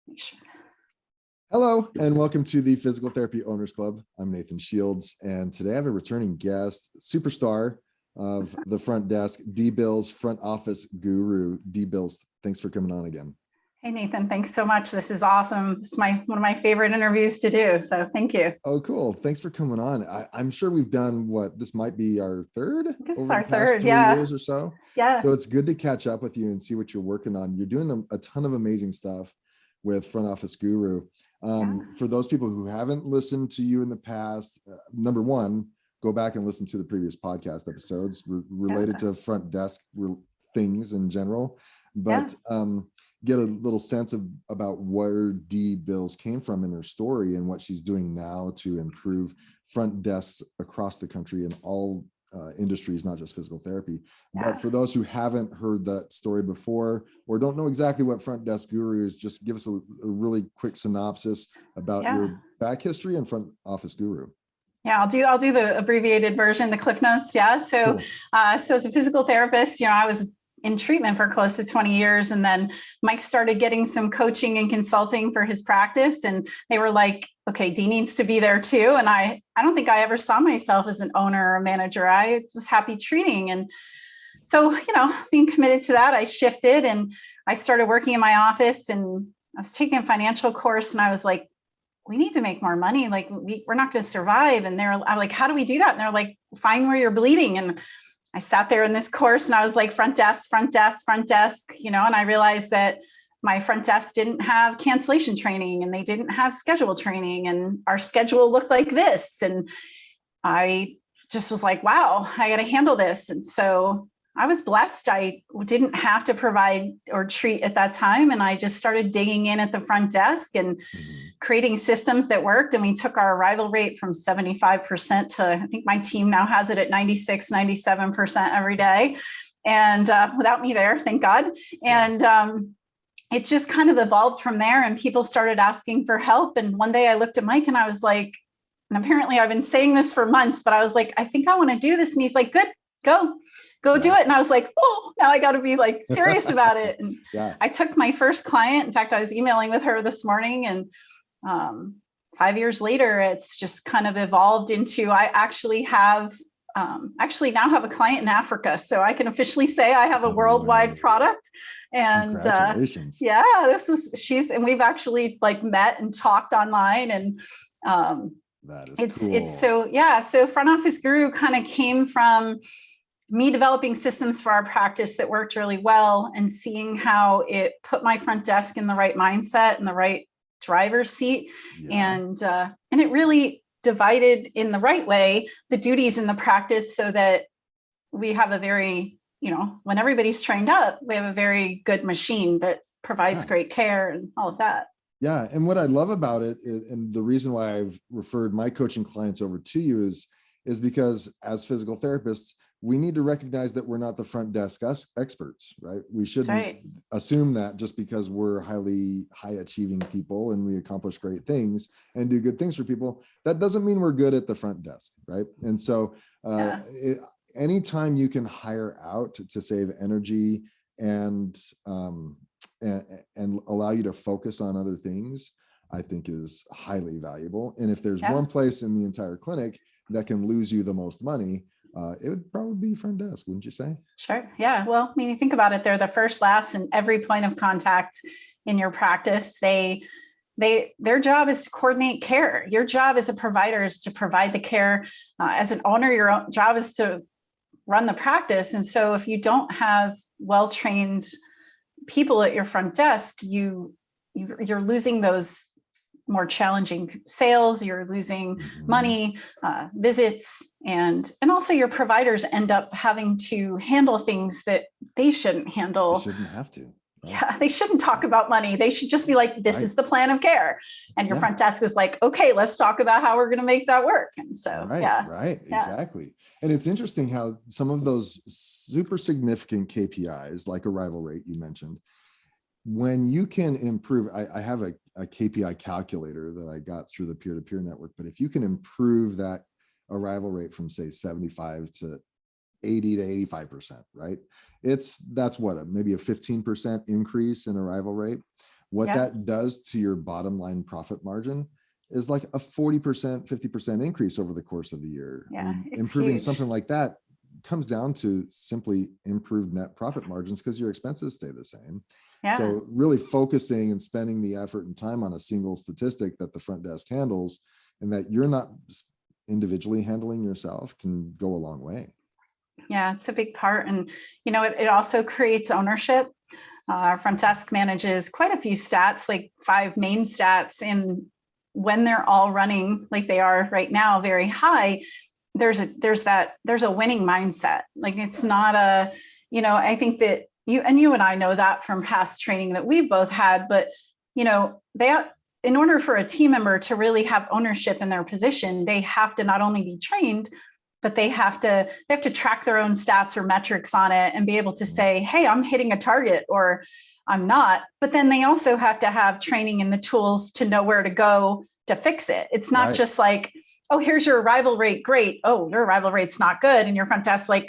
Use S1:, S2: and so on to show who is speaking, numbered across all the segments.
S1: Make sure.
S2: Hello, and welcome to the Physical Therapy Owners Club. I'm Nathan Shields, and today I have a returning guest, superstar of the front desk, D-Bill's front office guru. D-Bills, thanks for coming on again.
S1: Hey, Nathan, thanks so much. This is awesome. This is one of my favorite interviews to do, so thank you.
S2: Oh, cool. Thanks for coming on. I'm sure we've done this might be our third
S1: This is
S2: over
S1: our
S2: the past
S1: third,
S2: 3
S1: yeah.
S2: years or so.
S1: Yeah.
S2: So it's good to catch up with you and see what you're working on. You're doing a ton of amazing stuff with Front Office Guru. For those people who haven't listened to you in the past, number one, go back and listen to the previous podcast episodes related to front desk things in general, but get a little sense about where D-Bills came from in her story and what she's doing now to improve front desks across the country in all industries, not just physical therapy. But for those who haven't heard that story before or don't know exactly what front desk guru is, just give us a really quick synopsis about your back history and front office guru.
S1: Yeah, I'll do the abbreviated version, the Cliff Notes. Yeah. So,
S2: Cool.
S1: So as a physical therapist, I was in treatment for close to 20 years. And then Mike started getting some coaching and consulting for his practice. And they were like, okay, D needs to be there too. And I don't think I ever saw myself as an owner or a manager. I was happy treating. And so, being committed to that, I shifted and I started working in my office, and I was taking a financial course, and I was like, we need to make more money. Like we're not going to survive. And I'm like, how do we do that? And they're like, find where you're bleeding. And I sat there in this course and I was like, front desk, and I realized that my front desk didn't have cancellation training and they didn't have schedule training, and our schedule looked like this. And I just was like, wow, I got to handle this. And so I was blessed. I didn't have to provide or treat at that time. And I just started digging in at the front desk and creating systems that worked. And we took our arrival rate from 75% to, I think my team now has it at 96, 97% every day. And without me there, thank God. And it just kind of evolved from there, and people started asking for help. And one day I looked at Mike and I was like, and apparently I've been saying this for months, but I was like, I think I want to do this. And he's like, good, go do it. And I was like, oh, now I got to be like serious about it. And I took my first client. In fact, I was emailing with her this morning, and 5 years later, it's just kind of evolved into, I actually now have a client in Africa. So I can officially say I have a worldwide product. And
S2: congratulations.
S1: And we've actually like met and talked online, and
S2: that is cool.
S1: It's so Front Office Guru kind of came from me developing systems for our practice that worked really well, and seeing how it put my front desk in the right mindset and the right driver's seat. And it really divided in the right way the duties in the practice, so that we have a very, when everybody's trained up, we have a very good machine that provides great care and all of that.
S2: Yeah. And what I love about it, and the reason why I've referred my coaching clients over to you is because as physical therapists, we need to recognize that we're not the front desk experts, right? We shouldn't assume that just because we're high achieving people and we accomplish great things and do good things for people, that doesn't mean we're good at the front desk, right? And so anytime you can hire out to save energy and allow you to focus on other things, I think is highly valuable. And if there's one place in the entire clinic that can lose you the most money, it would probably be front desk, wouldn't you say?
S1: Sure. Yeah. Well, I mean, you think about it, they're the first, last, and every point of contact in your practice. Their job is to coordinate care. Your job as a provider is to provide the care. As an owner, your job is to run the practice. And so if you don't have well-trained people at your front desk, you're losing those more challenging sales, you're losing money, visits, and also your providers end up having to handle things that they shouldn't handle.
S2: They shouldn't have to. Right?
S1: Yeah, they shouldn't talk about money. They should just be like, this is the plan of care. And your front desk is like, okay, let's talk about how we're going to make that work. And so,
S2: exactly. And it's interesting how some of those super significant KPIs, like arrival rate you mentioned, when you can improve, I have a KPI calculator that I got through the peer-to-peer network, but if you can improve that arrival rate from say 75 to 80 to 85%, right? That's what, maybe a 15% increase in arrival rate. what that does to your bottom line profit margin is like a 40%, 50% increase over the course of the year.
S1: Yeah,
S2: improving
S1: huge.
S2: something like that comes down to simply improved net profit margins because your expenses stay the same.
S1: Yeah.
S2: So really focusing and spending the effort and time on a single statistic that the front desk handles and that you're not individually handling yourself can go a long way.
S1: Yeah, it's a big part. And, it also creates ownership. Our front desk manages quite a few stats, like 5 main stats. And when they're all running like they are right now, very high, there's a winning mindset. Like it's not I think that you and I know that from past training that we've both had, but in order for a team member to really have ownership in their position, they have to not only be trained, but they have to track their own stats or metrics on it and be able to say, hey, I'm hitting a target or I'm not. But then they also have to have training and the tools to know where to go to fix it. It's not just like, oh, here's your arrival rate. Great. Oh, your arrival rate's not good. And your front desk, like,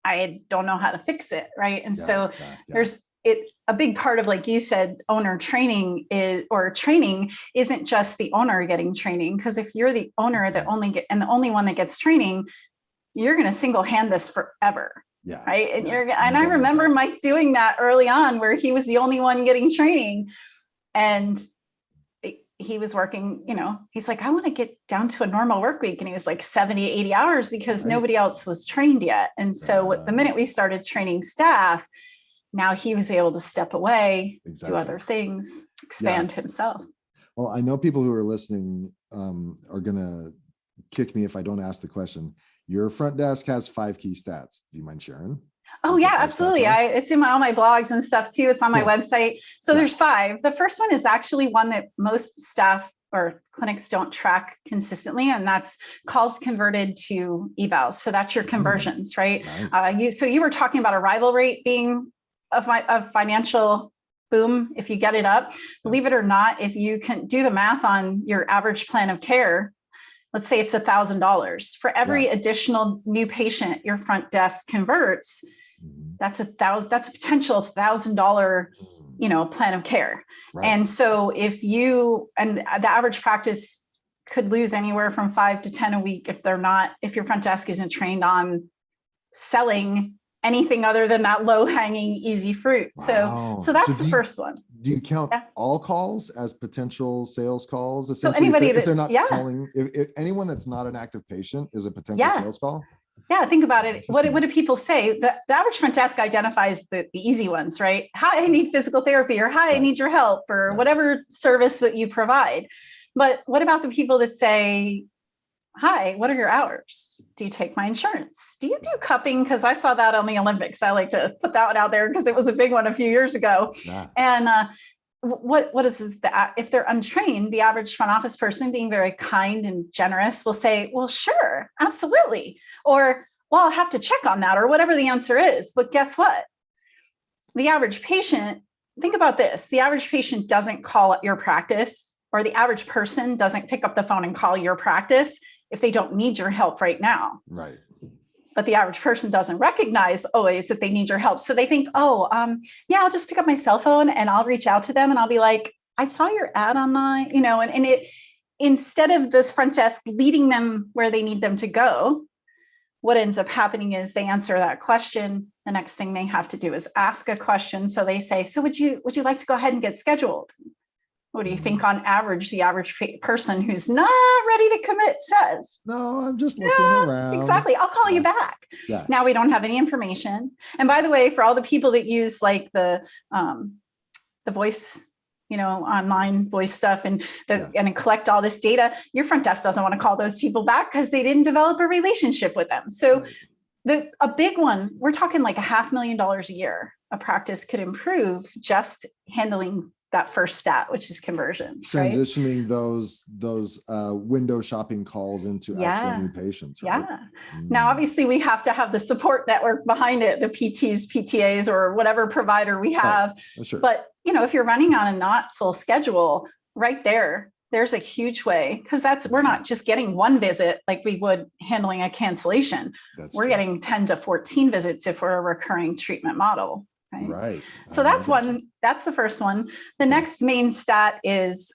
S1: I don't know how to fix it. Right. And there's a big part of, like you said, owner training training isn't just the owner getting training. Because if you're the owner that the only one that gets training, you're going to single hand this forever.
S2: Yeah.
S1: Right. And I remember Mike doing that early on where he was the only one getting training. And he was working, he's like, I want to get down to a normal work week. And he was like 70, 80 hours because nobody else was trained yet. And so the minute we started training staff, now he was able to step away, do other things, expand himself.
S2: Well, I know people who are listening are going to kick me if I don't ask the question. Your front desk has 5 key stats. Do you mind sharing?
S1: Oh yeah, absolutely. It's in all my blogs and stuff too. It's on my website. So there's 5. The first one is actually one that most staff or clinics don't track consistently, and that's calls converted to evals. So that's your conversions, right? Nice. You were talking about arrival rate being a financial boom if you get it up. Believe it or not, if you can do the math on your average plan of care, let's say it's $1,000 for every additional new patient your front desk converts. That's a potential $1,000, plan of care. Right. And so the average practice could lose anywhere from 5 to 10 a week if your front desk isn't trained on selling anything other than that low hanging easy fruit. Wow. So that's the first one.
S2: Do you count all calls as potential sales calls?
S1: So anybody
S2: if they're not calling, if anyone that's not an active patient is a potential sales call? Yeah,
S1: think about it. What do people say? The average front desk identifies the easy ones, right? Hi, I need physical therapy, or hi, I need your help, or whatever service that you provide. But what about the people that say, hi, what are your hours? Do you take my insurance? Do you do cupping? Because I saw that on the Olympics. I like to put that one out there because it was a big one a few years ago. Yeah. And what is if they're untrained, the average front office person, being very kind and generous, will say, well, sure, absolutely. Or, well, I'll have to check on that, or whatever the answer is. But guess what? The average patient, think about this. The average patient doesn't call your practice, or the average person doesn't pick up the phone and call your practice if they don't need your help right now.
S2: Right.
S1: But the average person doesn't recognize always that they need your help. So they think, I'll just pick up my cell phone and I'll reach out to them and I'll be like, I saw your ad online, and it, instead of this front desk leading them where they need them to go, what ends up happening is they answer that question. The next thing they have to do is ask a question. So they say, so would you like to go ahead and get scheduled? What do you think on average, the average person who's not ready to commit says?
S2: No, I'm just looking around.
S1: Exactly. I'll call you back. Yeah. Now we don't have any information. And by the way, for all the people that use like the voice, online voice stuff and collect all this data, your front desk doesn't want to call those people back because they didn't develop a relationship with them. So a big one, we're talking like $500,000 a year. A practice could improve just handling that first stat, which is conversions.
S2: Transitioning those window shopping calls into actual new patients. Right?
S1: Yeah. Now, obviously, we have to have the support network behind it, the PTs, PTAs, or whatever provider we have. Right. Sure. But if you're running on a not full schedule, right there's a huge way, because we're not just getting one visit like we would handling a cancellation. We're getting 10 to 14 visits if we're a recurring treatment model. right?
S2: Right.
S1: So that's one, that's the first one. The next main stat is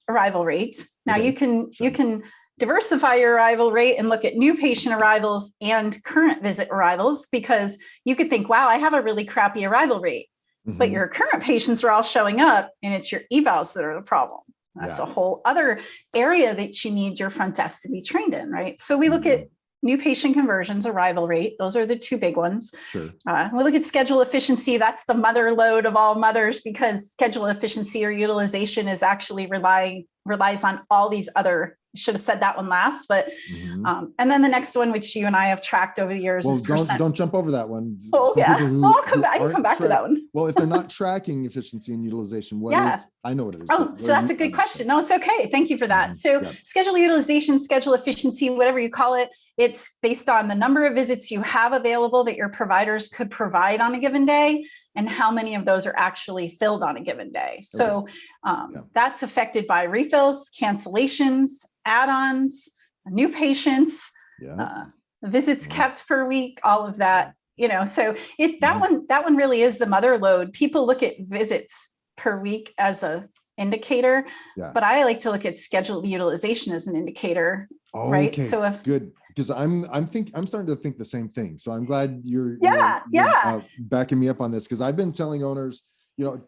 S1: arrival rate. Now you can diversify your arrival rate and look at new patient arrivals and current visit arrivals, because you could think, wow, I have a really crappy arrival rate, but your current patients are all showing up and it's your evals that are the problem. That's a whole other area that you need your front desk to be trained in, right? So we look at new patient conversions, arrival rate. Those are the two big ones.
S2: Sure.
S1: We look at schedule efficiency. That's the mother lode of all mothers, because schedule efficiency or utilization is actually relies on all these other, should have said that one last, but and then the next one, which you and I have tracked over the years, is
S2: don't jump over that one.
S1: Oh, yeah. I'll come back. I can come back to that one.
S2: Well, if they're not tracking efficiency and utilization, what is? I know what it is.
S1: Oh, so that's a good question. No, it's okay. Thank you for that. So schedule utilization, schedule efficiency, whatever you call it, it's based on the number of visits you have available that your providers could provide on a given day, and how many of those are actually filled on a given day. So that's affected by refills, cancellations, add-ons, new patients, visits kept per week, all of that, so that one really is the mother load. People look at visits per week as a indicator, but I like to look at scheduled utilization as an indicator. Right. So
S2: good, because I'm starting to think the same thing. So I'm glad you're backing me up on this, because I've been telling owners,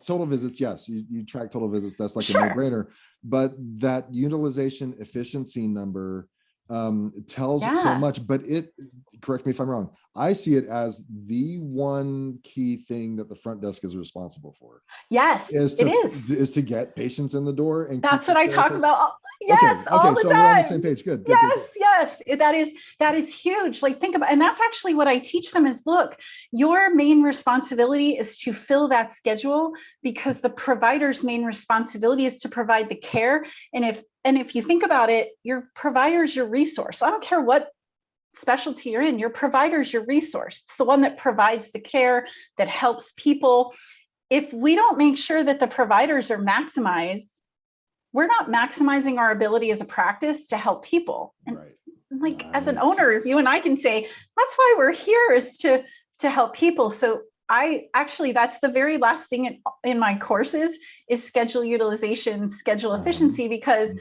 S2: total visits, yes, you track total visits, that's like a no-brainer, but that utilization efficiency number tells so much. But correct me if I'm wrong, I see it as the one key thing that the front desk is responsible for.
S1: Yes, it
S2: is to get patients in the door, and
S1: that's what I talk about. Yes, all the
S2: so
S1: time.
S2: We're on the same page. Good.
S1: Yes, that is huge. Like, think about, and that's actually what I teach them is, look, your main responsibility is to fill that schedule, because the provider's main responsibility is to provide the care. And if you think about it, your provider's your resource. I don't care what specialty you're in, your provider's your resource. It's the one that provides the care, that helps people. If we don't make sure that the providers are maximized, we're not maximizing our ability as a practice to help people. And as an owner, you and I can say, that's why we're here, is to help people. So that's the very last thing in my courses is schedule utilization, schedule efficiency, because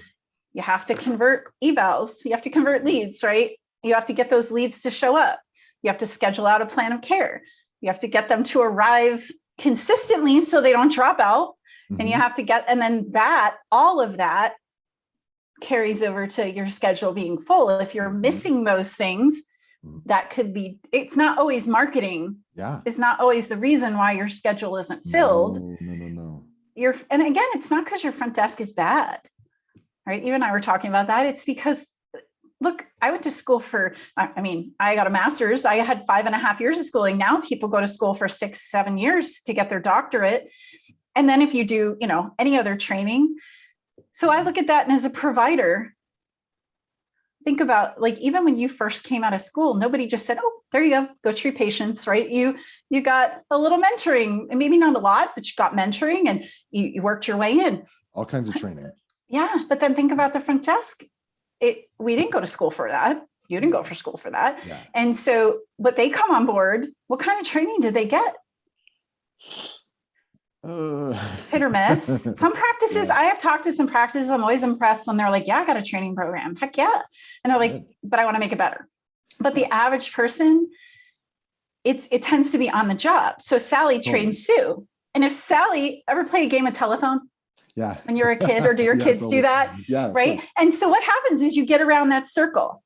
S1: you have to convert evals, you have to convert leads, right? You have to get those leads to show up. You have to schedule out a plan of care. You have to get them to arrive consistently so they don't drop out. And you have to and then all of that carries over to your schedule being full. If you're missing those things, that could be, it's not always marketing. It's not always the reason why your schedule isn't filled.
S2: No.
S1: And again, it's not because your front desk is bad, right? You and I were talking about that. It's because, look, I went to school I got a master's. I had 5.5 years of schooling. Now people go to school for 6-7 years to get their doctorate. And then if you do, any other training. So I look at that, and as a provider, think about, like, even when you first came out of school, nobody just said, oh, there you go treat patients, right? You got a little mentoring, and maybe not a lot, but you got mentoring, and you worked your way in.
S2: All kinds of training. Yeah.
S1: But then think about the front desk. We didn't go to school for that. You didn't go for school for that.
S2: Yeah.
S1: And so, but they come on board. What kind of training did they get? Hit or miss. Some practices, I have talked to some practices, I'm always impressed when they're like, I got a training program. Heck yeah. And they're like, but I want to make it better. But the average person, it tends to be on the job. So Sally trains Sue. And if Sally ever play a game of telephone, when you're a kid, or do your kids do that? Right. And so what happens is you get around that circle,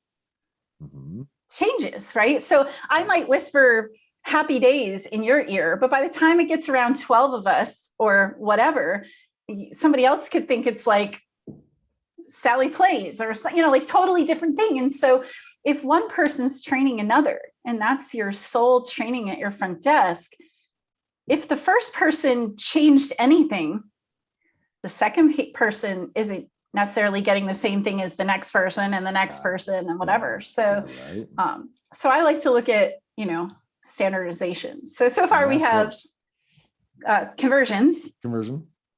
S1: changes, right? So I might whisper happy days in your ear, but by the time it gets around 12 of us or whatever, somebody else could think it's like Sally plays, or like totally different thing. And so if one person's training another, and that's your sole training at your front desk, if the first person changed anything, the second person isn't necessarily getting the same thing as the next person and the next person and whatever. So I like to look at, standardization. So far we have conversion,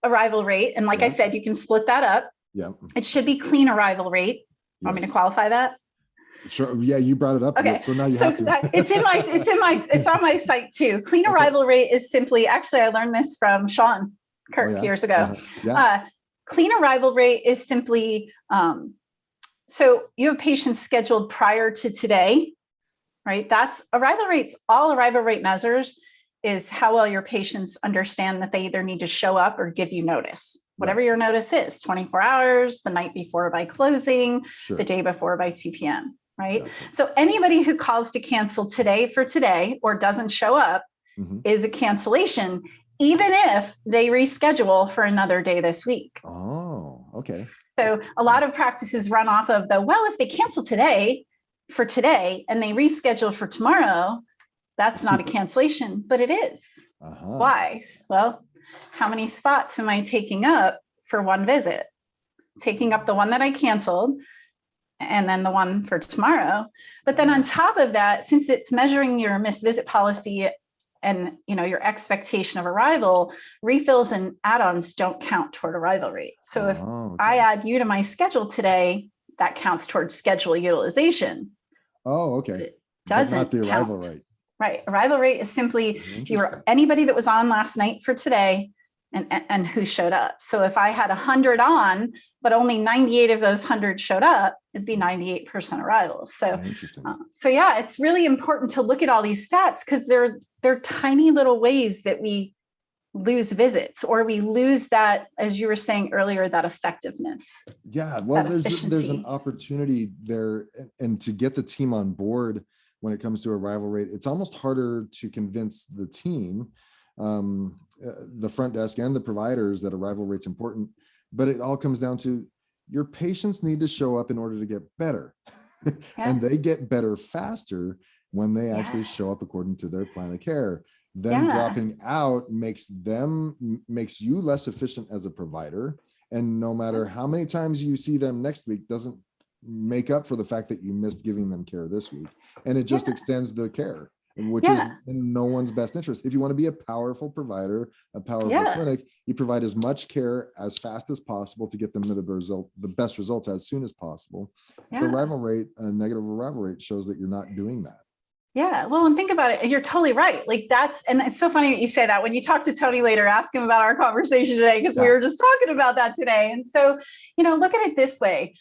S1: arrival rate. And like I said, you can split that up. It should be clean arrival rate. Want me to qualify that?
S2: Sure. Yeah, you brought it up.
S1: Okay.
S2: So now you
S1: So
S2: have to.
S1: it's on my site too. Clean
S2: Okay.
S1: arrival rate is simply, actually, I learned this from Sean
S2: Oh,
S1: Kirk
S2: yeah.
S1: years ago.
S2: Yeah.
S1: Clean arrival rate is simply, so you have patients scheduled prior to today, right? That's arrival rates. All arrival rate measures is how well your patients understand that they either need to show up or give you notice. Whatever
S2: Right.
S1: your notice is, 24 hours, the night before by closing,
S2: Sure.
S1: the day before by 2 p.m., right?
S2: Gotcha.
S1: So anybody who calls to cancel today for today or doesn't show up is a cancellation, even if they reschedule for another day this week.
S2: Oh, okay.
S1: So a lot of practices run off of the, well, if they cancel today for today and they reschedule for tomorrow, that's not a cancellation, but it is. Why? Well, how many spots am I taking up for one visit? Taking up the one that I canceled and then the one for tomorrow. But then on top of that, since it's measuring your missed visit policy and your expectation of arrival, refills and add-ons don't count toward arrival rate. So if I add you to my schedule today, that counts towards schedule utilization.
S2: Oh, okay.
S1: It doesn't
S2: not the arrival
S1: count.
S2: rate.
S1: Right. Arrival rate is simply anybody that was on last night for today and who showed up. So if I had 100 on, but only 98 of those 100 showed up, it'd be 98% arrivals. So, yeah, it's really important to look at all these stats because they're tiny little ways that we lose visits or we lose that, as you were saying earlier, that effectiveness.
S2: Yeah. Well, there's an opportunity there, and to get the team on board when it comes to arrival rate, it's almost harder to convince the team, the front desk and the providers, that arrival rate's important, but it all comes down to your patients need to show up in order to get better. And they get better faster when they actually show up according to their plan of care. Them dropping out makes you less efficient as a provider. And no matter how many times you see them next week doesn't make up for the fact that you missed giving them care this week. And it just extends the care, which is in no one's best interest. If you want to be a powerful provider, a powerful clinic, you provide as much care as fast as possible to get them to the best results as soon as possible. The arrival rate, negative arrival rate, shows that you're not doing that.
S1: Yeah. Well, and think about it. You're totally right. And it's so funny that you say that. When you talk to Tony later, ask him about our conversation today, because we were just talking about that today. And so, look at it this way.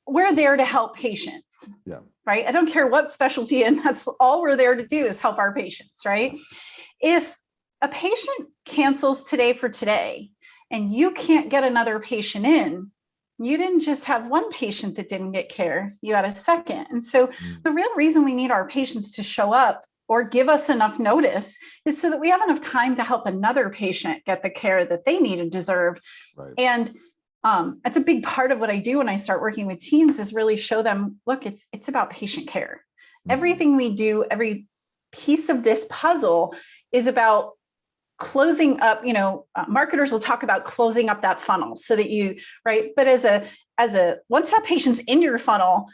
S1: We're there to help patients. Yeah. Right. I don't care what specialty, and that's all we're there to do is help our patients. Right. If a patient cancels today for today and you can't get another patient in, you didn't just have one patient that didn't get care, you had a second. And so the real reason we need our patients to show up or give us enough notice is so that we have enough time to help another patient get the care that they need and deserve. Right. And that's a big part of what I do when I start working with teams, is really show them, look, it's about patient care. Everything we do, every piece of this puzzle is about closing up. Marketers will talk about closing up that funnel so that right. But as a once that patient's in your funnel,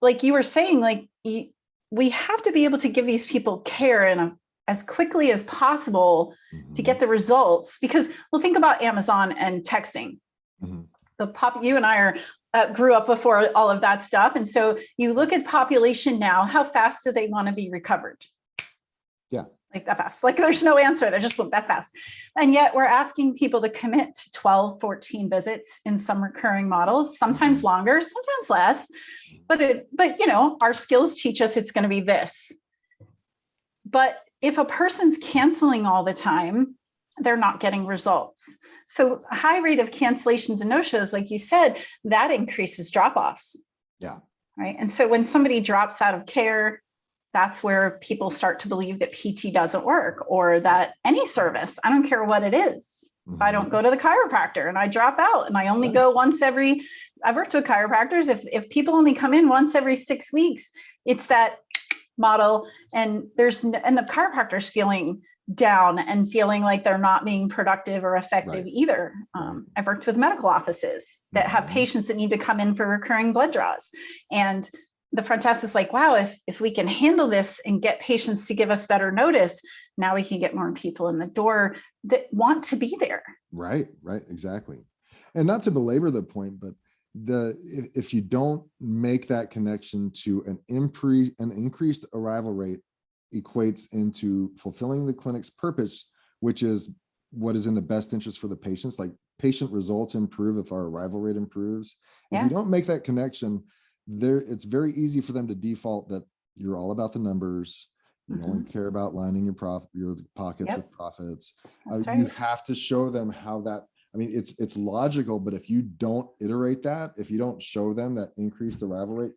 S1: like you were saying, we have to be able to give these people care as quickly as possible to get the results. Because think about Amazon and texting. You and I grew up before all of that stuff. And so you look at population now, how fast do they want to be recovered? Yeah. Like that fast. There's no answer. They're just that fast. And yet we're asking people to commit to 12, 14 visits in some recurring models, sometimes longer, sometimes less. But our skills teach us it's going to be this. But if a person's canceling all the time, they're not getting results. So a high rate of cancellations and no-shows, like you said, that increases drop-offs. Yeah. Right. And so when somebody drops out of care, that's where people start to believe that PT doesn't work, or that any service, I don't care what it is. If I don't go to the chiropractor and I drop out and I only go once I've worked with chiropractors. If people only come in once every 6 weeks, it's that model, and the chiropractor's feeling down and feeling like they're not being productive or effective either. I've worked with medical offices that have patients that need to come in for recurring blood draws, and the front desk is like, wow, if we can handle this and get patients to give us better notice, now we can get more people in the door that want to be there. Right, exactly. And not to belabor the point, but
S2: if you don't make that connection to an increased arrival rate equates into fulfilling the clinic's purpose, which is what is in the best interest for the patients. Like patient results improve if our arrival rate improves. If you don't make that connection, it's very easy for them to default that you're all about the numbers. You only care about lining your pockets with profits. You have to show them how that. I mean, it's logical, but if you don't iterate that, if you don't show them that increased arrival rate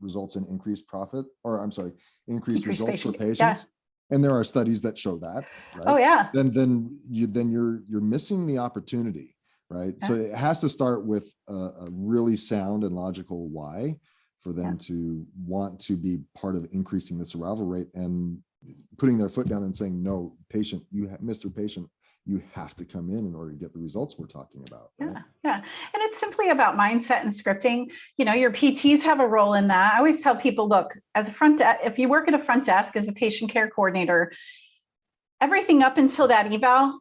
S2: results in increased profit, or I'm sorry, increased results for patients, and there are studies that show that, right?
S1: Oh yeah.
S2: Then you're missing the opportunity, right? So it has to start with a really sound and logical why for them to want to be part of increasing this arrival rate and putting their foot down and saying, no, patient, Mr. Patient, you have to come in order to get the results we're talking about. Right?
S1: Yeah. And it's simply about mindset and scripting. Your PTs have a role in that. I always tell people, look, if you work at a front desk as a patient care coordinator, everything up until that eval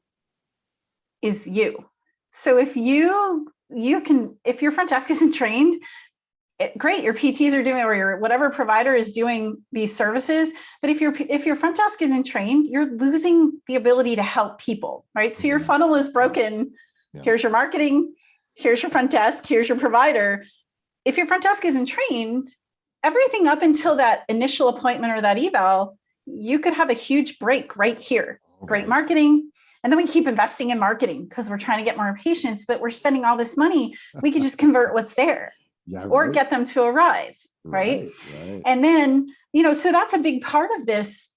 S1: is you. So if if your front desk isn't trained, great, your PTs are doing, or your whatever provider is doing these services. But if your front desk isn't trained, you're losing the ability to help people, right? So your funnel is broken. Here's your marketing, here's your front desk, here's your provider. If your front desk isn't trained, everything up until that initial appointment or that eval, you could have a huge break right here. Great marketing. And then we keep investing in marketing because we're trying to get more patients, but we're spending all this money. We could just convert what's there. Or get them to arrive, right? And then, so that's a big part of this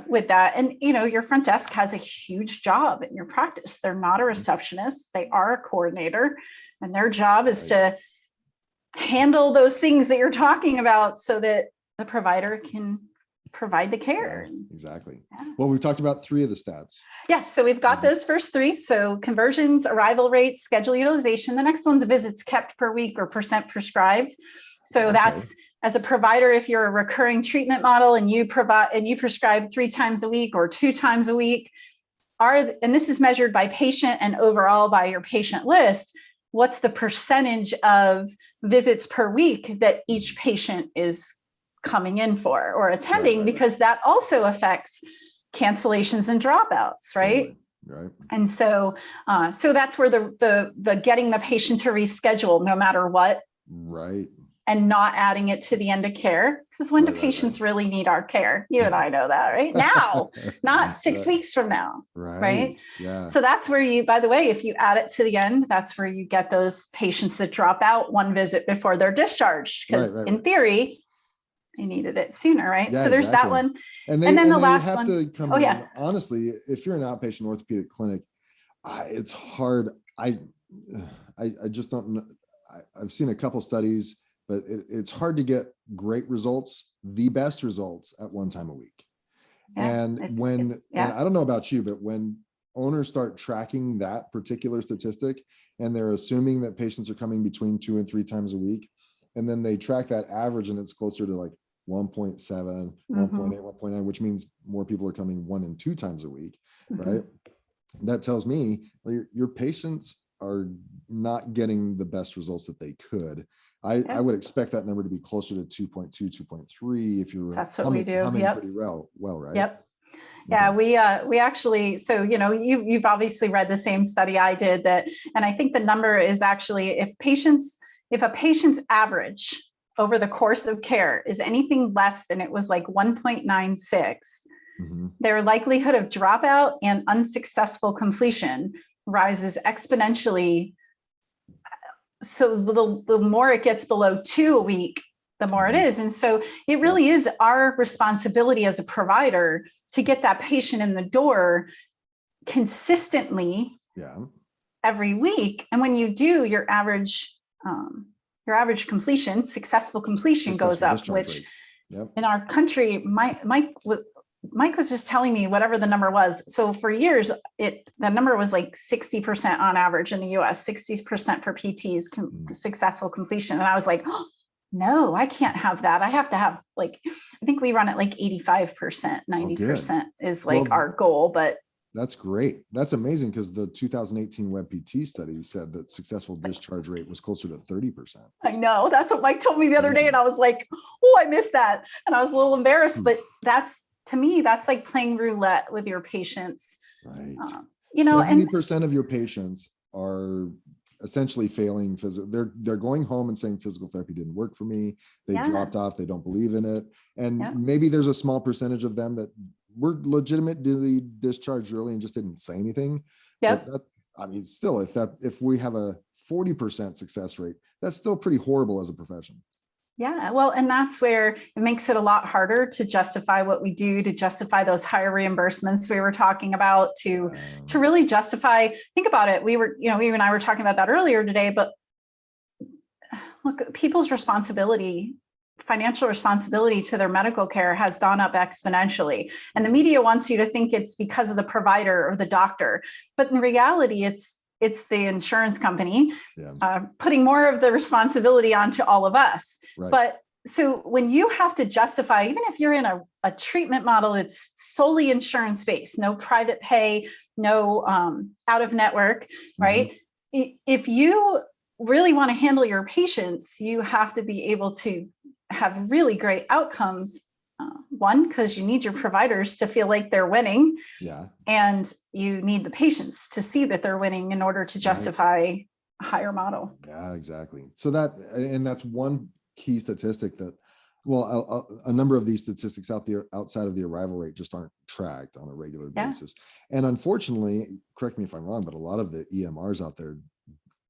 S1: with that. And, your front desk has a huge job in your practice. They're not a receptionist. They are a coordinator, and their job is to handle those things that you're talking about so that the provider can provide the care.
S2: Exactly. Well, we've talked about 3 of the stats.
S1: Yes. So we've got those first 3. So conversions, arrival rates, schedule utilization. The next one's visits kept per week or percent prescribed. So that's, as a provider, if you're a recurring treatment model and you prescribe 3 times a week or 2 times a week, and this is measured by patient and overall by your patient list, what's the percentage of visits per week that each patient is coming in for or attending, because that also affects cancellations and dropouts, right?
S2: Right.
S1: And so that's where the getting the patient to reschedule no matter what,
S2: right,
S1: and not adding it to the end of care, because when do patients really need our care? You and I know that, right? Now, not 6 weeks from now, right?
S2: Yeah.
S1: So that's where by the way, if you add it to the end, that's where you get those patients that drop out 1 visit before they're discharged, because in theory, they needed it sooner, right? So there's that one.
S2: And then the last one. To come in, honestly, if you're an outpatient orthopedic clinic, it's hard. I just don't know. I've seen a couple studies, but it's hard to get great results, the best results at 1 time a week. And and I don't know about you, but when owners start tracking that particular statistic and they're assuming that patients are coming between 2 and 3 times a week, and then they track that average and it's closer to like 1.7, 1.8, 1.9, which means more people are coming 1 and 2 times a week, right? That tells me your patients are not getting the best results that they could. I would expect that number to be closer to 2.2, 2.3 if you're humming pretty well, right?
S1: Yep. Yeah, we actually, so you've obviously read the same study I did, that, and I think the number is actually if a patient's average over the course of care is anything less than, it was like 1.96, their likelihood of dropout and unsuccessful completion rises exponentially. So the more it gets below 2 a week, the more it is. And so it really is our responsibility as a provider to get that patient in the door consistently every week. And when you do, your average completion, successful completion goes up, which in our country, Mike was just telling me whatever the number was. So for years, the number was like 60% on average in the US, 60% for PTs, successful completion. And I was like, oh, no, I can't have that. I have to have I think we run at like 85%, 90% is like our goal, but
S2: That's great. That's amazing, because the 2018 WebPT study said that successful discharge rate was closer to 30%.
S1: I know. That's what Mike told me the other day. And I was like, oh, I missed that. And I was a little embarrassed, but to me, that's like playing roulette with your patients.
S2: Right. 70% of your patients are essentially failing physical. They're going home and saying physical therapy didn't work for me. They dropped off. They don't believe in it. And maybe there's a small percentage of them that were legitimately discharged early and just didn't say anything.
S1: Yep.
S2: But I mean, still, if we have a 40% success rate, that's still pretty horrible as a profession.
S1: Yeah, well, and that's where it makes it a lot harder to justify what we do, to justify those higher reimbursements we were talking about, to really justify. Think about it. We you and I were talking about that earlier today, but look, people's responsibility, financial responsibility to their medical care has gone up exponentially. And the media wants you to think it's because of the provider or the doctor, but in reality, it's the insurance company putting more of the responsibility onto all of us.
S2: Right.
S1: But so when you have to justify, even if you're in a treatment model, it's solely insurance based, no private pay, no out of network, right? If you really want to handle your patients, you have to be able to have really great outcomes. One, because you need your providers to feel like they're winning.
S2: Yeah.
S1: And you need the patients to see that they're winning in order to justify a higher model.
S2: Yeah, exactly. So that's one key statistic that, well, a number of these statistics outside of the arrival rate just aren't tracked on a regular basis. And unfortunately, correct me if I'm wrong, but a lot of the EMRs out there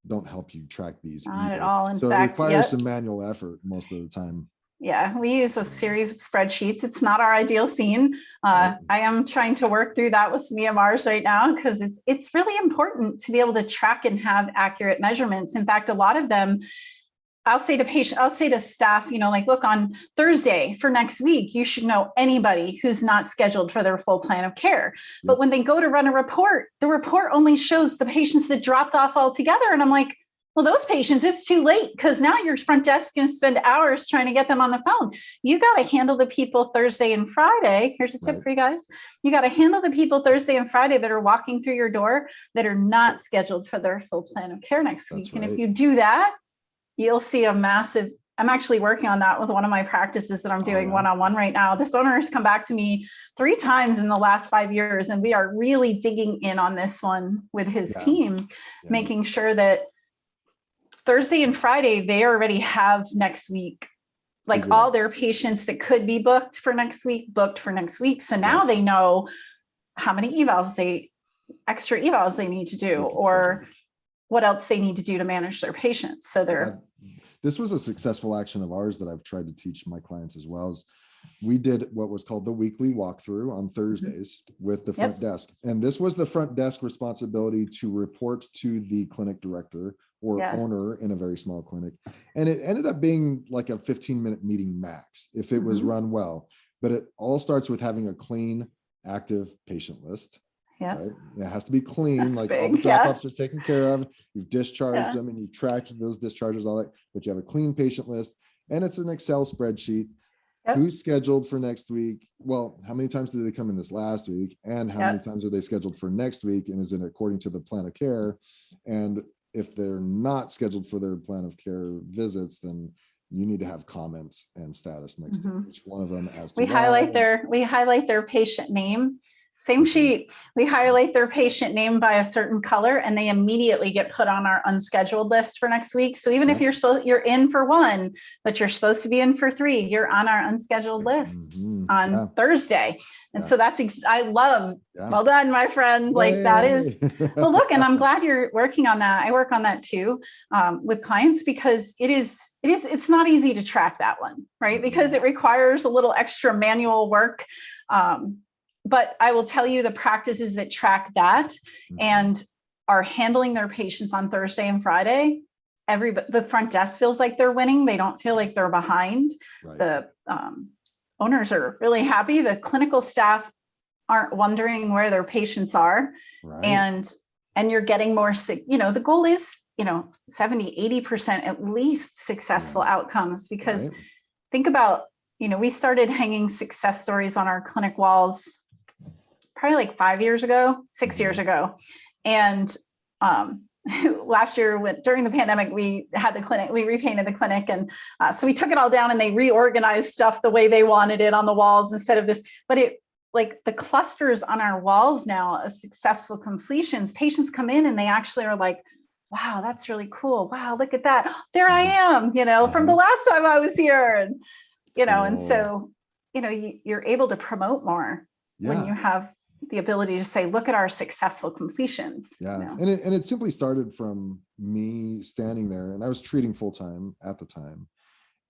S2: don't help you track these
S1: Not
S2: either.
S1: at all. In
S2: so
S1: fact,
S2: it requires some manual effort most of the time.
S1: Yeah, we use a series of spreadsheets. It's not our ideal scene. I am trying to work through that with some EMRs right now, because it's really important to be able to track and have accurate measurements. In fact, a lot of them, I'll say to staff, like, look, on Thursday for next week, you should know anybody who's not scheduled for their full plan of care. But when they go to run a report, the report only shows the patients that dropped off altogether. And I'm like, well, those patients, it's too late, because now your front desk is going to spend hours trying to get them on the phone. You got to handle the people Thursday and Friday. Here's a tip for you guys. You got to handle the people Thursday and Friday that are walking through your door that are not scheduled for their full plan of care next week. And if you do that, you'll see a massive, I'm actually working on that with one of my practices that I'm doing one-on-one right now. This owner has come back to me 3 times in the last 5 years, and we are really digging in on this one with his team, making sure that Thursday and Friday, they already have next week, like all their patients that could be booked for next week, booked for next week. So now they know how many extra evals they need to do, or what else they need to do to manage their patients. So
S2: this was a successful action of ours that I've tried to teach my clients as well. As we did what was called the weekly walkthrough on Thursdays with the front desk. And this was the front desk responsibility to report to the clinic director or owner in a very small clinic. And it ended up being like a 15-minute meeting max if it was run well. But it all starts with having a clean, active patient list. Right? It has to be clean. That's like big. All the drop-offs are taken care of. You've discharged them and you've tracked those discharges, all that, but you have a clean patient list, and it's an Excel spreadsheet. Who's scheduled for next week? Well, how many times did they come in this last week? And how many times are they scheduled for next week? And is it according to the plan of care? And if they're not scheduled for their plan of care visits, then you need to have comments and status next to each one of them. As to
S1: we highlight their patient name. Same sheet. We highlight their patient name by a certain color, and they immediately get put on our unscheduled list for next week. So even if you're in for 1, but you're supposed to be in for 3, you're on our unscheduled list on Thursday. And so that's, I love, well done, my friend. Like that is, well, look, and I'm glad you're working on that. I work on that too, with clients, because it's not easy to track that one, right? Because it requires a little extra manual work. But I will tell you, the practices that track that and are handling their patients on Thursday and Friday, the front desk feels like they're winning. They don't feel like they're behind. The owners are really happy. The clinical staff aren't wondering where their patients are. And you're getting more sick. The goal is, 70-80% at least successful outcomes, because think about, we started hanging success stories on our clinic walls probably like 5 years ago, 6 years ago. And last year during the pandemic, we had the clinic, we repainted the clinic. And so we took it all down and they reorganized stuff the way they wanted it on the walls instead of this, but it like the clusters on our walls now of successful completions, patients come in and they actually are like, wow, that's really cool. Wow, look at that. There I am, from the last time I was here. And, and so, you're able to promote more when you have the ability to say, look at our successful completions.
S2: Yeah. And it simply started from me standing there, and I was treating full-time at the time,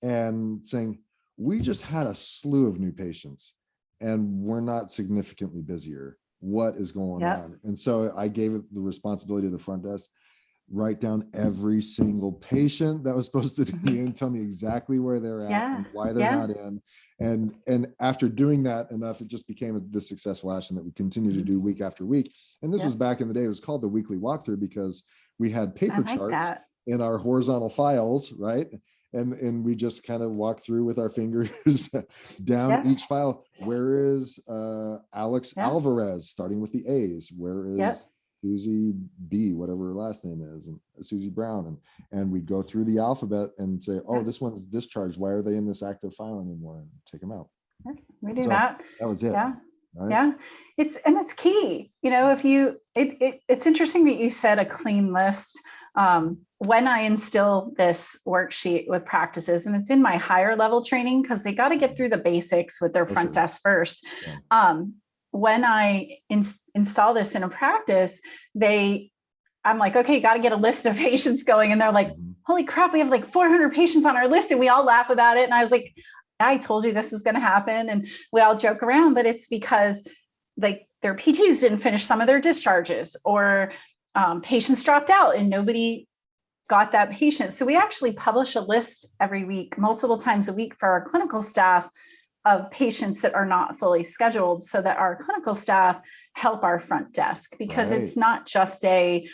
S2: and saying, we just had a slew of new patients and we're not significantly busier. What is going on? And so I gave it the responsibility of the front desk, write down every single patient that was supposed to be in, tell me exactly where they're at and why they're not in. And after doing that enough, it just became the successful action that we continue to do week after week. And this was back in the day, it was called the weekly walkthrough, because we had paper charts in our horizontal files, right? And we just kind of walk through with our fingers down each file. Where is Alex Alvarez, starting with the A's? Where is Susie B, whatever her last name is, and Susie Brown, and we'd go through the alphabet and say, oh, this one's discharged. Why are they in this active file anymore? And take them out.
S1: We do that.
S2: That was it.
S1: Yeah.
S2: Right?
S1: Yeah. It's key. It's interesting that you said a clean list. When I instill this worksheet with practices, and it's in my higher level training, because they got to get through the basics with their front desk first. When I install this in a practice, I'm like, okay, got to get a list of patients going. And they're like, holy crap, we have like 400 patients on our list. And we all laugh about it. And I was like, I told you this was going to happen. And we all joke around, but it's because like their PTs didn't finish some of their discharges, or patients dropped out and nobody got that patient. So we actually publish a list every week, multiple times a week, for our clinical staff of patients that are not fully scheduled, so that our clinical staff help our front desk, because it's not just a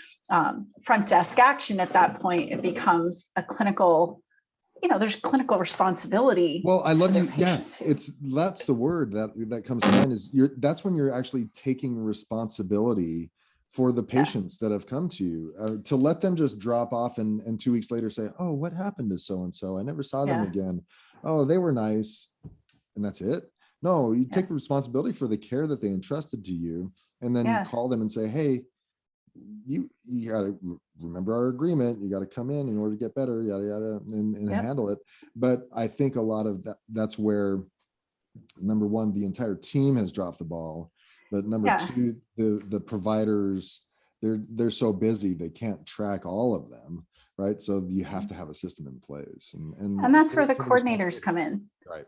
S1: front desk action at that point. It becomes a clinical, there's clinical responsibility.
S2: Well, I love you. Yeah, that's the word that comes to mind, is that's when you're actually taking responsibility for the patients that have come to you. To let them just drop off and 2 weeks later say, oh, what happened to so-and-so? I never saw them again. Oh, they were nice. And that's it. No, you take the responsibility for the care that they entrusted to you, and then you call them and say, hey, you got to remember our agreement. You got to come in order to get better, yada, yada, and handle it. But I think a lot of that's where, number one, the entire team has dropped the ball. But number two, the providers, they're so busy, they can't track all of them. Right. So you have to have a system in place. And
S1: that's where the coordinators come in.
S2: Right.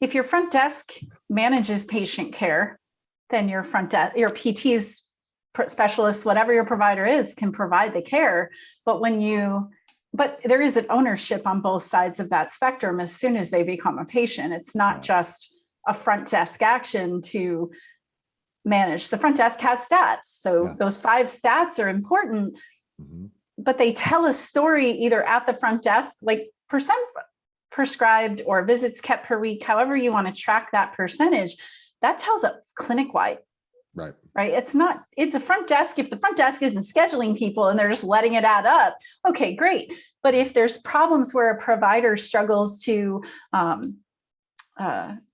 S1: If your front desk manages patient care, then your front desk, your PTs, specialists, whatever your provider is, can provide the care. But there is an ownership on both sides of that spectrum as soon as they become a patient. It's not just a front desk action to manage. The front desk has stats. So those 5 stats are important. But they tell a story either at the front desk, like percent prescribed or visits kept per week, however you want to track that percentage, that tells it clinic-wide. Right. It's a front desk. If the front desk isn't scheduling people and they're just letting it add up, okay, great. But if there's problems where a provider struggles to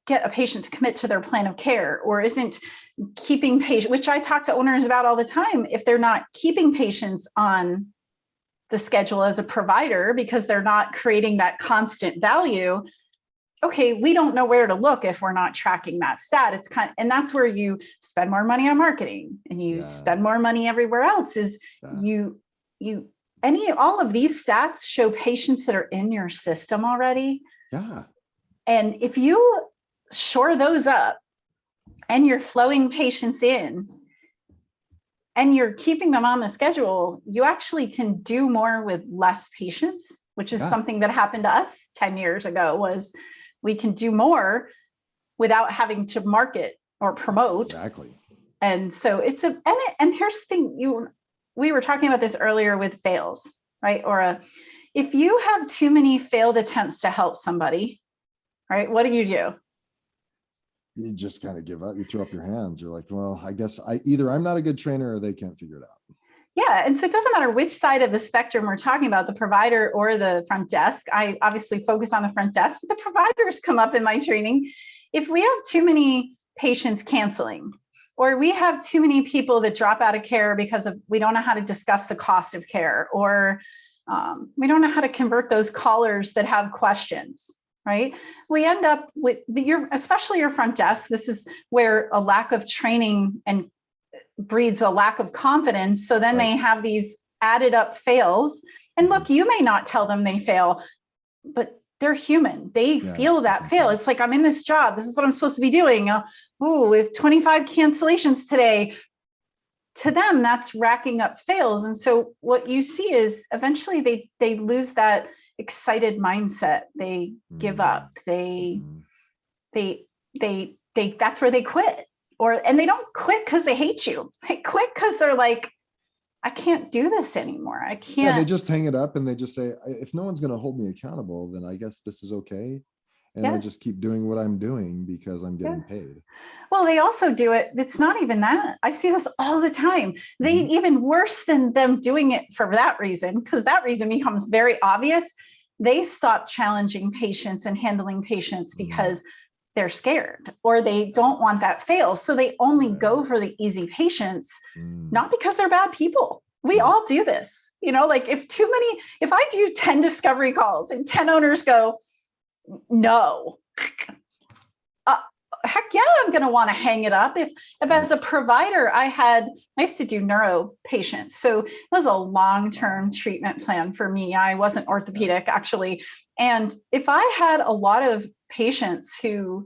S1: get a patient to commit to their plan of care, or isn't keeping patients, which I talk to owners about all the time, if they're not keeping patients on the schedule as a provider because they're not creating that constant value, okay, we don't know where to look if we're not tracking that stat. And that's where you spend more money on marketing and you spend more money everywhere else, is all of these stats show patients that are in your system already. Yeah. And if you shore those up and you're flowing patients in and you're keeping them on the schedule, you actually can do more with less patients, which is something that happened to us 10 years ago, was we can do more without having to market or promote. Exactly. And so here's the thing, we were talking about this earlier with fails, right? If you have too many failed attempts to help somebody, right, what do?
S2: you just kind of give up. You throw up your hands. You're like, well, I guess either I'm not a good trainer or they can't figure it out.
S1: Yeah. And so it doesn't matter which side of the spectrum we're talking about, the provider or the front desk. I obviously focus on the front desk, but the providers come up in my training. If we have too many patients canceling, or we have too many people that drop out of care because we don't know how to discuss the cost of care, or we don't know how to convert those callers that have questions, right? We end up with especially your front desk. This is where a lack of training and breeds a lack of confidence. So then they have these added up fails. And look, you may not tell them they fail, but they're human. They feel that fail. It's like, I'm in this job. This is what I'm supposed to be doing. With 25 cancellations today. To them, that's racking up fails. And so what you see is eventually they lose that excited mindset. They give up. They that's where they quit. And they don't quit because they hate you. They quit because they're like, I can't do this anymore. I can't.
S2: Yeah, they just hang it up and they just say, if no one's going to hold me accountable, then I guess this is okay. And I just keep doing what I'm doing because I'm getting paid.
S1: Well, they also do it. It's not even that. I see this all the time. They even worse than them doing it for that reason, because that reason becomes very obvious. They stop challenging patients and handling patients because they're scared or they don't want that fail. So they only go for the easy patients, not because they're bad people. We all do this, like if I do 10 discovery calls and 10 owners go, no, heck yeah, I'm going to want to hang it up. If as a provider, I used to do neuro patients. So it was a long-term treatment plan for me. I wasn't orthopedic actually. And if I had a lot of patients who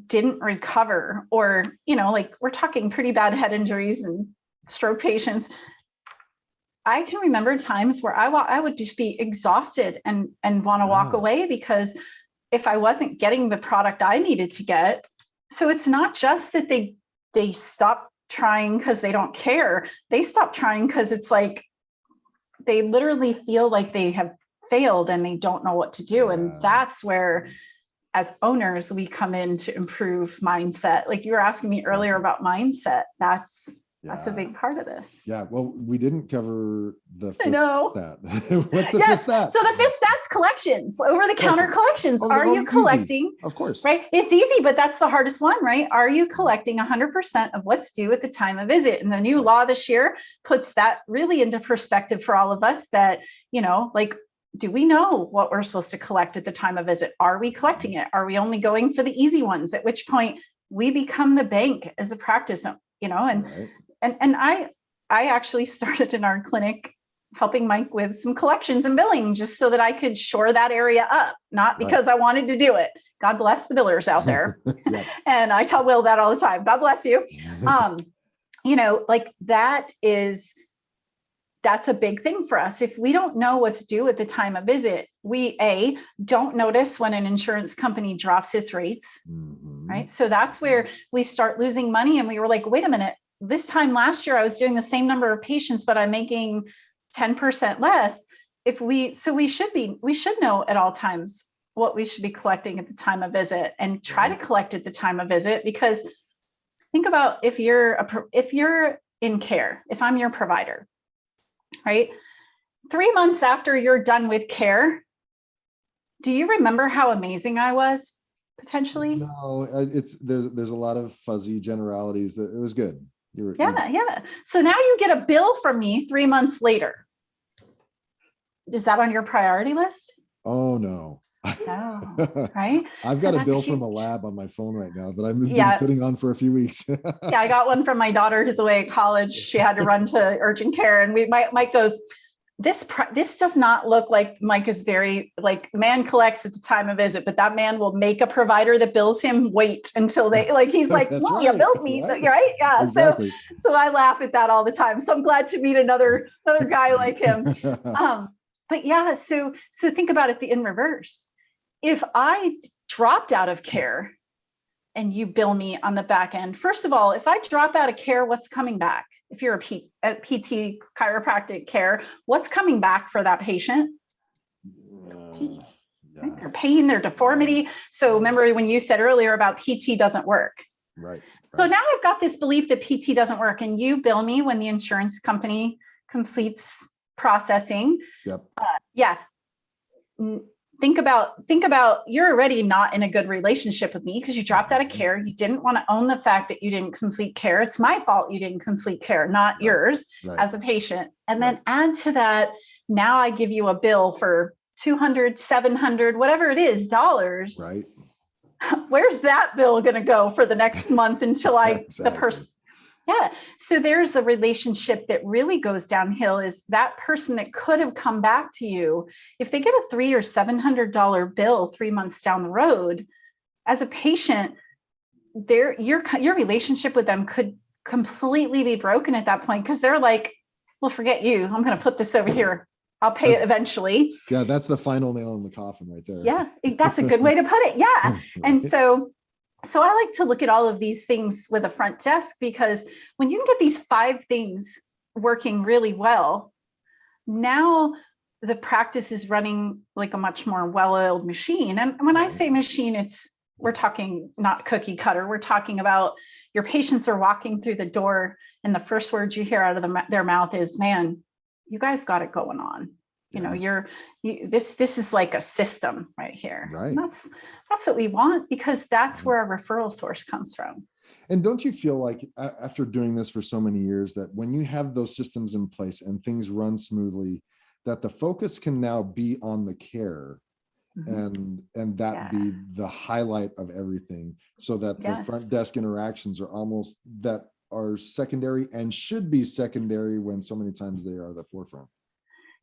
S1: didn't recover or, like we're talking pretty bad head injuries and stroke patients, I can remember times where I would just be exhausted and want to walk away because if I wasn't getting the product I needed to get. So it's not just that they stop trying because they don't care. They stop trying because it's like they literally feel like they have failed and they don't know what to do. And that's where, as owners, we come in to improve mindset. Like you were asking me earlier about mindset. That's a big part of this.
S2: Yeah. Well, we didn't cover the fifth stat.
S1: What's the fifth stat? So the fifth stat's collections, over-the-counter collections. Are you collecting?
S2: Easy. Of course.
S1: Right. It's easy, but that's the hardest one, right? Are you collecting 100% of what's due at the time of visit? And the new law this year puts that really into perspective for all of us that, like, do we know what we're supposed to collect at the time of visit? Are we collecting it? Are we only going for the easy ones? At which point we become the bank as a practice, and I actually started in our clinic helping Mike with some collections and billing just so that I could shore that area up, not because I wanted to do it. God bless the billers out there. And I tell Will that all the time. God bless you. Like that's a big thing for us. If we don't know what's due at the time of visit, we don't notice when an insurance company drops its rates, right? So that's where we start losing money. And we were like, wait a minute, this time last year, I was doing the same number of patients, but I'm making 10% less. We should know at all times what we should be collecting at the time of visit and try to collect at the time of visit, because think about if you're in care, if I'm your provider, right? 3 months after you're done with care, do you remember how amazing I was potentially?
S2: No, there's a lot of fuzzy generalities that it was good.
S1: Yeah. So now you get a bill from me 3 months later. Is that on your priority list?
S2: Oh, no.
S1: No, right?
S2: I've got a bill from a lab on my phone right now that I've been sitting on for a few weeks.
S1: I got one from my daughter who's away at college. She had to run to urgent care, and Mike goes, this does not look like Mike is very like man collects at the time of visit, but that man will make a provider that bills him wait until he's like, well, you billed me, right? Yeah. Exactly. So I laugh at that all the time. So I'm glad to meet another guy like him. But yeah, so think about it in reverse. If I dropped out of care and you bill me on the back end, first of all, if I drop out of care, what's coming back? If you're a PT chiropractic care, what's coming back for that patient?
S2: Yeah.
S1: Their pain, their deformity. So remember when you said earlier about PT doesn't work.
S2: Right.
S1: So now I've got this belief that PT doesn't work, and you bill me when the insurance company completes processing.
S2: Yep.
S1: Yeah. Think about you're already not in a good relationship with me because you dropped out of care. You didn't want to own the fact that you didn't complete care. It's my fault you didn't complete care, not yours as a patient. And then add to that, now I give you a bill for 200, 700, whatever it is, dollars.
S2: Right.
S1: Where's that bill going to go for the next month until
S2: Exactly.
S1: the person? Yeah. So there's a relationship that really goes downhill, is that person that could have come back to you. If they get a $300 or $700 bill 3 months down the road, as a patient, your relationship with them could completely be broken at that point, because they're like, well, forget you. I'm going to put this over here. I'll pay it eventually.
S2: Yeah, that's the final nail in the coffin right there.
S1: Yeah, that's a good way to put it. Yeah. And so I like to look at all of these things with a front desk, because when you can get these 5 things working really well, now the practice is running like a much more well-oiled machine. And when I say machine, we're talking not cookie cutter. We're talking about your patients are walking through the door and the first words you hear out of their mouth is, man, you guys got it going on. You know, this is like a system right here. Right. And that's what we want, because that's where our referral source comes from.
S2: And don't you feel like after doing this for so many years, that when you have those systems in place and things run smoothly, that the focus can now be on the care, and that be the highlight of everything, so that the front desk interactions are almost that are secondary and should be secondary when so many times they are the forefront.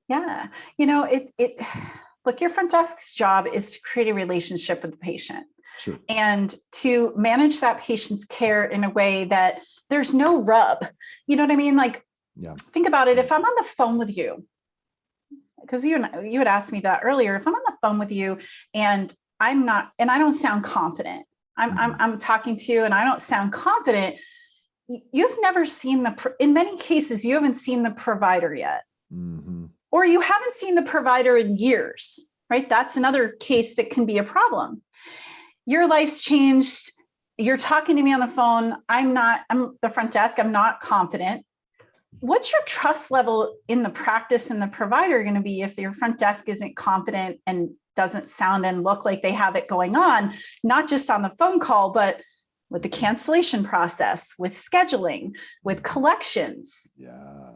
S1: Yeah. You know, look, your front desk's job is to create a relationship with the patient.
S2: Sure.
S1: And to manage that patient's care in a way that there's no rub. You know what I mean? Like, think about it. If I'm on the phone with you, because you had asked me that earlier, if I'm on the phone with you and I don't sound confident, I'm talking to you and I don't sound confident, you've never seen in many cases, you haven't seen the provider yet. Or you haven't seen the provider in years, right? That's another case that can be a problem. Your life's changed. You're talking to me on the phone. I'm the front desk. I'm not confident. What's your trust level in the practice and the provider going to be if your front desk isn't confident and doesn't sound and look like they have it going on, not just on the phone call, but with the cancellation process, with scheduling, with collections?
S2: Yeah.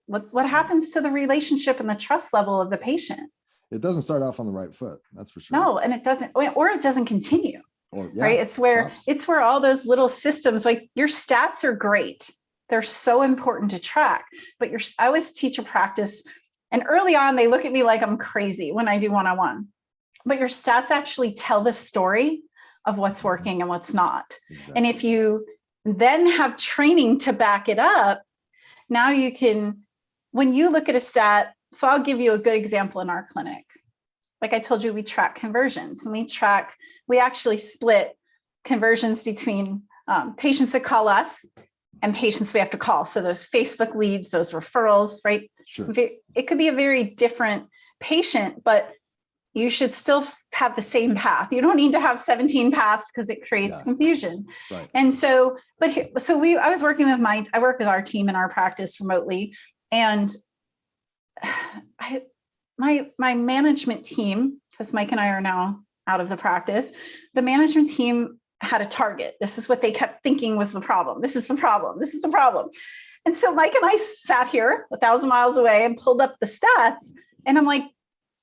S1: What happens to the relationship and the trust level of the patient?
S2: It doesn't start off on the right foot. That's for sure.
S1: No, and it doesn't continue. Right. It's where all those little systems, like your stats are great. They're so important to track, but I always teach a practice, and early on they look at me like I'm crazy when I do one-on-one, but your stats actually tell the story of what's working and what's not. Exactly. And if you then have training to back it up, now you can, when you look at a stat, so I'll give you a good example in our clinic. Like I told you, we track conversions, and we actually split conversions between patients that call us and patients we have to call. So those Facebook leads, those referrals, right?
S2: Sure.
S1: It could be a very different patient, but you should still have the same path. You don't need to have 17 paths because it creates confusion.
S2: Right.
S1: And so, I was working with I work with our team in our practice remotely, and my management team, because Mike and I are now out of the practice, the management team had a target. This is what they kept thinking was the problem. This is the problem. This is the problem. And so Mike and I sat here 1,000 miles away and pulled up the stats, and I'm like,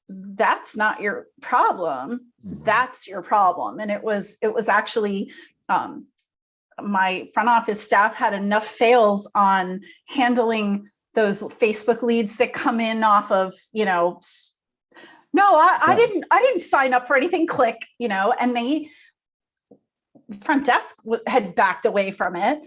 S1: that's not your problem. That's your problem. And it was actually, my front office staff had enough fails on handling those Facebook leads that come in off of, I didn't sign up for anything, click, and the front desk had backed away from it.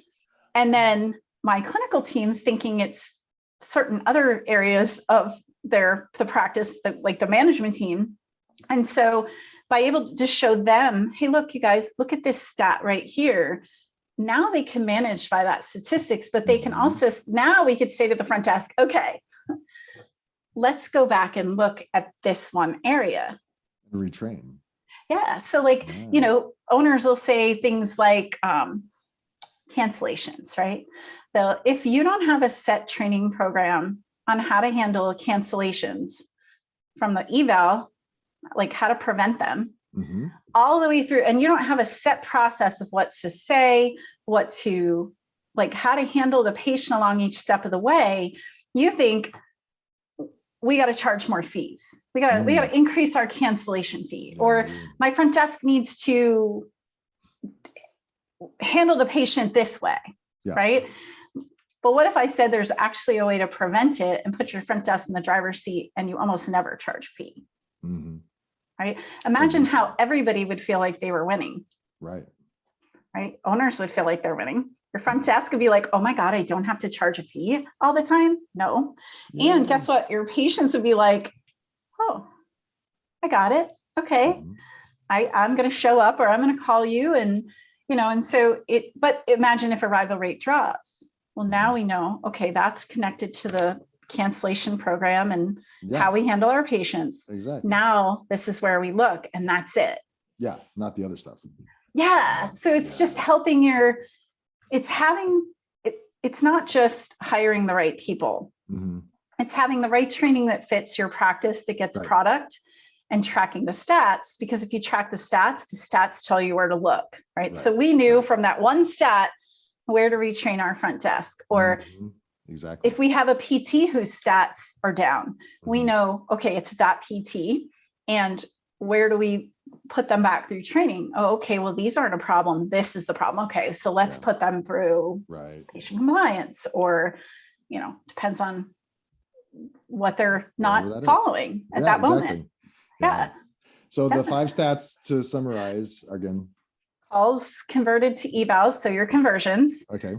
S1: And then my clinical team's thinking it's certain other areas of the practice, like the management team. And so by able to just show them, hey, look, you guys, look at this stat right here. Now they can manage by that statistics, but they can also, now we could say to the front desk, okay, let's go back and look at this one area.
S2: Retrain.
S1: Yeah. So like, owners will say things like cancellations, right? So if you don't have a set training program on how to handle cancellations from the eval, like how to prevent them, all the way through, and you don't have a set process of what to say, what to like, how to handle the patient along each step of the way, you think we got to charge more fees. We got to increase our cancellation fee, or my front desk needs to handle the patient this way, right? But what if I said there's actually a way to prevent it and put your front desk in the driver's seat and you almost never charge fee, right? Imagine how everybody would feel like they were winning. Right. Owners would feel like they're winning. Your front desk would be like, oh my God, I don't have to charge a fee all the time. No. And guess what? Your patients would be like, oh, I got it. Okay. I'm going to show up, or I'm going to call you. And, and so but imagine if arrival rate drops. Well, now we know, okay, that's connected to the cancellation program and how we handle our patients. Exactly. Now this is where we look, and that's it. Yeah.
S2: Not the other stuff.
S1: Yeah. So it's just helping it's not just hiring the right people. It's having the right training that fits your practice, that gets product, and tracking the stats. Because if you track the stats tell you where to look, right? So we knew from that one stat where to retrain our front desk, or if we have a PT whose stats are down, we know, okay, it's that PT, and where do we put them back through training? Oh, okay, well, these aren't a problem. This is the problem. Okay, so let's put them through patient compliance, or, depends on what they're not following at that moment.
S2: So the 5 stats, to summarize again:
S1: calls converted to evals, so your conversions. Okay.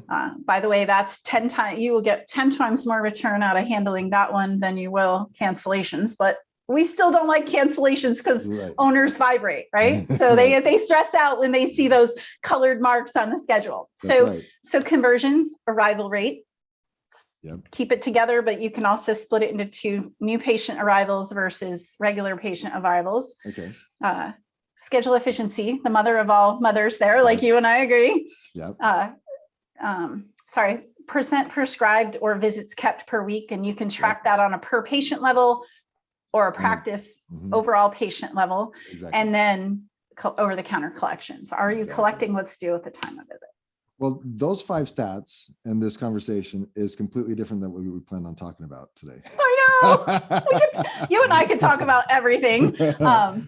S1: By the way, that's 10 times. You will get 10 times more return out of handling that one than you will cancellations. But we still don't like cancellations because owners vibrate, right? So they get stressed out when they see those colored marks on the schedule. So conversions, arrival rate. Keep it together, but you can also split it into 2: new patient arrivals versus regular patient arrivals. Okay. Schedule efficiency, the mother of all mothers there, like you and I agree. Percent prescribed or visits kept per week. And you can track that on a per patient level or a practice overall patient level. And then over the counter collections. Are you collecting what's due at the time of visit?
S2: Well, those 5 stats and this conversation is completely different than what we planned on talking about today.
S1: I know. You and I could talk about everything.
S2: And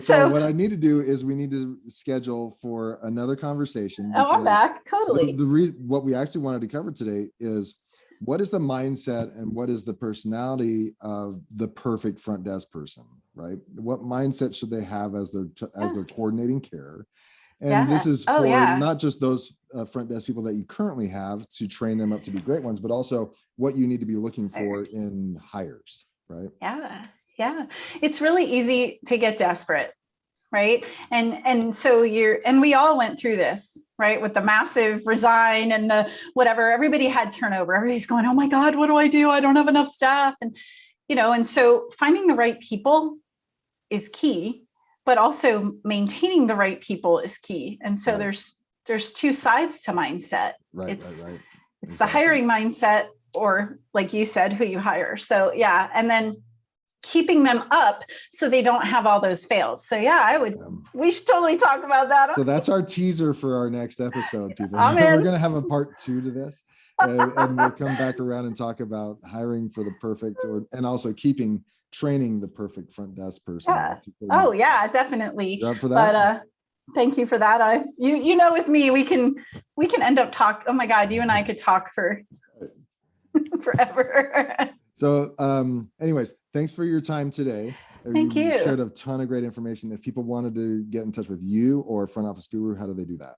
S2: so what I need to do is we need to schedule for another conversation.
S1: Oh, I'm back. Totally.
S2: The reason what we actually wanted to cover today is, what is the mindset and what is the personality of the perfect front desk person, right? What mindset should they have as they're coordinating care? And this is for not just those front desk people that you currently have to train them up to be great ones, but also what you need to be looking for in hires, right?
S1: Yeah. It's really easy to get desperate, right? And so we all went through this, right? With the massive resign and the whatever, everybody had turnover. Everybody's going, oh my God, what do? I don't have enough staff. And so finding the right people is key. But also maintaining the right people is key. And so there's 2 sides to mindset. It's the hiring mindset, or like you said, who you hire. So and then keeping them up so they don't have all those fails. So we should totally talk about that.
S2: So that's our teaser for our next episode, people. We're going to have a part 2 to this, and we'll come back around and talk about hiring for the perfect, and also training the perfect front desk person.
S1: Oh yeah, definitely.
S2: You're up for that?
S1: But thank you for that. With me, we can end up talk. Oh my God, you and I could talk for forever.
S2: So anyways, thanks for your time today.
S1: Thank you.
S2: You shared a ton of great information. If people wanted to get in touch with you or Front Office Guru, how do they do that?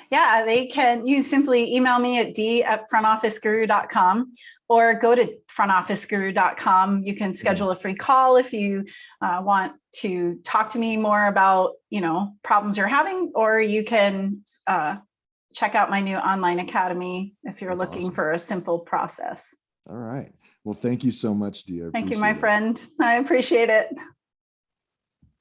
S1: Yeah, they can. You simply email me at d@frontofficeguru.com, or go to frontofficeguru.com. You can schedule a free call if you want to talk to me more about, problems you're having, or you can check out my new online academy if you're looking for a simple process.
S2: All right. Well, thank you so much, Dia.
S1: Thank you, my friend. I appreciate it.